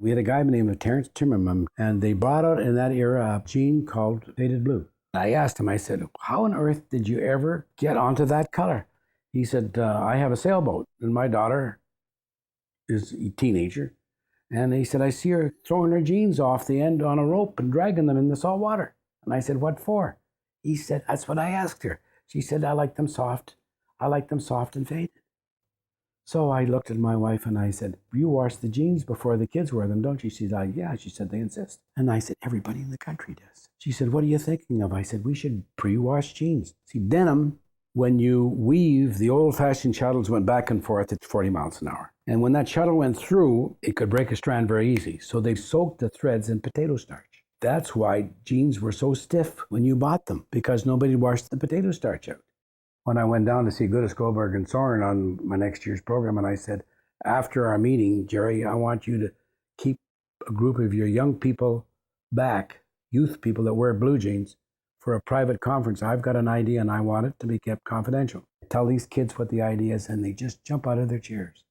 We had a guy named Terrence Timmerman, and they brought out in that era a jean called Faded Blue. I asked him, I said, how on earth did you ever get onto that color? He said, I have a sailboat, and my daughter is a teenager. And he said, I see her throwing her jeans off the end on a rope and dragging them in the salt water. And I said, what for? He said, that's what I asked her. She said, I like them soft. I like them soft and faded. So I looked at my wife and I said, you wash the jeans before the kids wear them, don't you? She's like, yeah. She said, they insist. And I said, everybody in the country does. She said, what are you thinking of? I said, we should pre-wash jeans. See, denim, when you weave, the old-fashioned shuttles went back and forth at 40 miles an hour. And when that shuttle went through, it could break a strand very easy. So they soaked the threads in potato starch. That's why jeans were so stiff when you bought them, because nobody washed the potato starch out. When I went down to see Gudis, Goldberg, and Soren on my next year's program, and I said, after our meeting, Jerry, I want you to keep a group of your young people back, youth people that wear blue jeans, for a private conference. I've got an idea and I want it to be kept confidential. Tell these kids what the idea is and they just jump out of their chairs.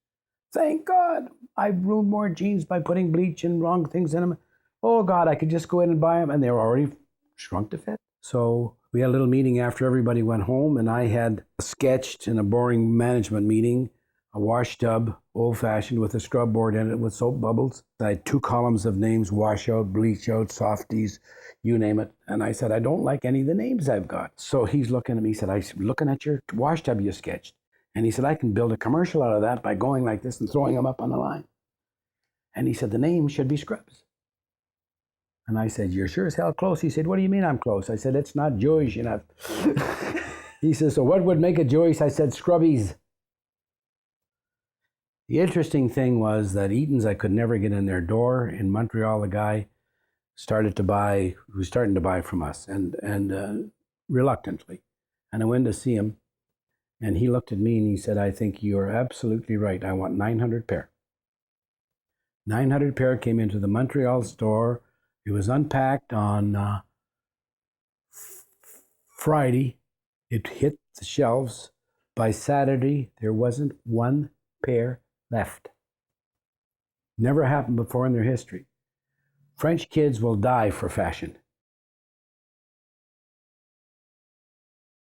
Thank God, I've ruined more jeans by putting bleach and wrong things in them. Oh God, I could just go in and buy them, and they were already shrunk to fit. So we had a little meeting after everybody went home, and I had sketched in a boring management meeting a wash tub, old-fashioned, with a scrub board in it with soap bubbles. I had 2 columns of names: wash out, bleach out, softies, you name it. And I said, I don't like any of the names I've got. So he's looking at me, he said, I'm looking at your wash tub you sketched. And he said, I can build a commercial out of that by going like this and throwing them up on the line. And he said, the name should be Scrubs. And I said, you're sure as hell close. He said, what do you mean I'm close? I said, it's not Jewish, you know. He says, so what would make it Jewish? I said, Scrubbies. The interesting thing was that Eaton's, I could never get in their door. In Montreal, the guy was starting to buy from us, and reluctantly. And I went to see him, and he looked at me and he said, I think you're absolutely right. I want 900 pair. 900 pair came into the Montreal store. It was unpacked on Friday. It hit the shelves. By Saturday, there wasn't one pair left. Never happened before in their history. French kids will die for fashion.